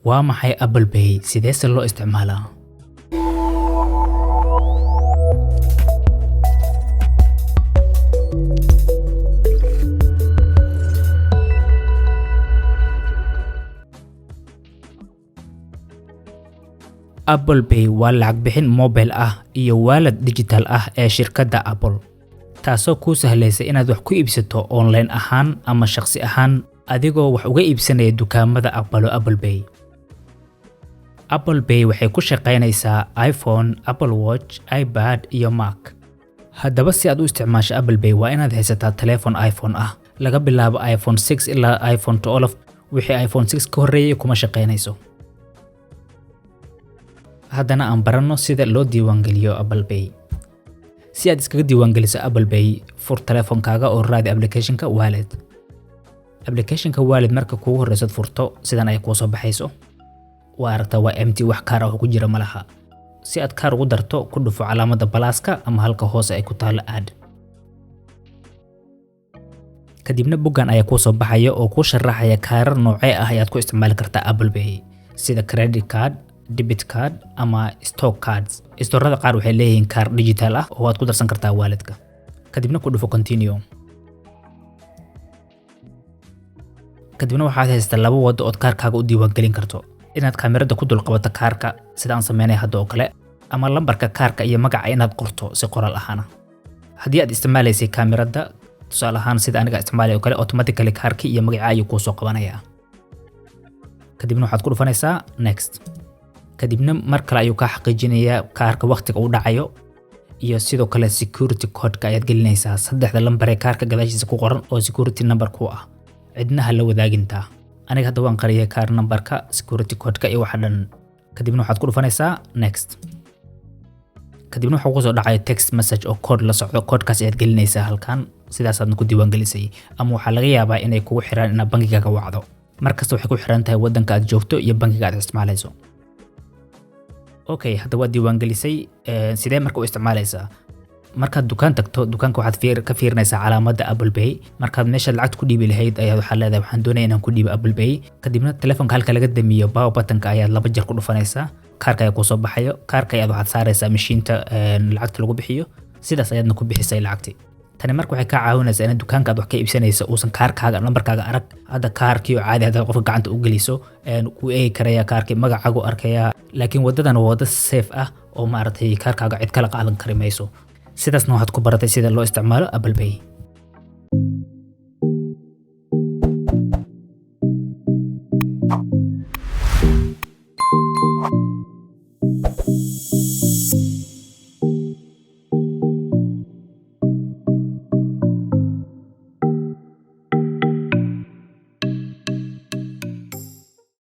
waa maxay Apple Pay Sidese loo isticmaalaa Apple Pay waa lacag bixin mobile ah iyo wallet digital ah ee shirkadda Apple taasoo kuu sahlaysa inaad wax ku iibsato online ahaan ama shakhsi ahaan adigoo wax uga iibsanaya dukaamada Apple Pay. Apple Pay waxay ku shaqaynaysaa iPhone, Apple Watch, iPad iyo Mac. Haddaba si aad u isticmaasho Apple Pay waa inaad haysataa telefoon iPhone ah laga bilaabo iPhone 6 ilaa iPhone 12 wixii iPhone 6 ka horreeyay kuma shaqaynayso. haddana aan baranno sida loo diiwaangeliyo Apple Pay. Si aad iskaga diiwaangeliso Apple Pay, fur telefoonkaaga oo raadi applicationka Wallet. Applicationka Wallet marka kugu horreysad furto sidan ay kuu soo baxayso. Waa aragtaa waa empty wax kaar ah ku jira malaha. Si aad kaar ugu darto ku dhufo calaamadda balaaska ama halka hoose ay ku taalo add. kadibna boggan ayaa kuu soo baxaya oo kuu sharaxaya kaarar noocee ah ayaad ku isticmaali kartaa Apple Pay sida credit card, debit card ama stock cards. Istorada qaar waxay leeyihiin kaar digital ah oo aad ku darsan kartaa walletka. kadibna ku dhufo continue. kadibna waxaad haystaa laba wado oo kaarkaaga u diiwaangelin karto. inaad kaamirada ku dul qabato kaarka sida aan sameynay hadda oo kale ama lambarka kaarka iyo magaca inaad qorto si qoraal ahaan. haddii aad isticmaalaysay kaamirada tusaale ahaan sida aniga isticmaalay oo kale automatically kaarkii iyo magaca ayuu kuu soo qabanaya. kadibna waxaad ku dhufanaysaa next. kadibna mar kale ayuu ka xaqiijinayaa kaarka waqtiga uu dhacayo iyo sidoo kale security code-ka ayaad gelinaysaa saddexda lambar ee kaarka gadaashiisa ku qoran oo security number ku ah. cidnaha la wadaagintaa. aniga hadda waan qariyay kaar numberka security code-ka iyo waxa dhan. kadibna waxaad ku dhufanaysaa next. kadibna waxa ku soo dhacay text message oo code la socdo. code-kaas ayaad gelinaysaa halkan sidaas aad ku diiwaangelisay ama waxa laga yaabaa inay kugu xiraan inaad bangigaaga wacdo. markasta waxay ku xiran tahay wadanka aad joogto iyo bangiga aad isticmaalayso. okay, hadda waad diiwaangelisay sidee marka u isticmaalaysaa? markaad dukaan tagto dukaanka waxaad ka fiirinaysaa calaamadda Apple Pay. markaad meesha lacag ku dhiibi lahayd ayaad waxa leedahay waxaan doonayaa inaan ku dhiibo Apple Pay. kadibna telefoonka halka laga damiyo power button-ka ayaad laba jeer ku dhufanaysaa. kaarka ayaa ku soo baxayo. kaarka ayaad waxaad saaraysaa mashiinta lacagta lagu bixiyo. sidaas ayaadna ku bixisay lacagtii. tani marka waxay ka caawinaysaa in dukaanka aad wax ka iibsanayso uusan kaarkaaga lambarkaaga arag. hadda kaarkii oo caadi ah qofka gacanta u geliso uu eegi karaya kaarkii magacaagu arkaya. laakiin wadadan waa wada safe ah oo maaragtay kaarkaaga cid kala qaadan kari mayso. sidaasna waxaad ku baratay sida loo isticmaalo Apple Pay.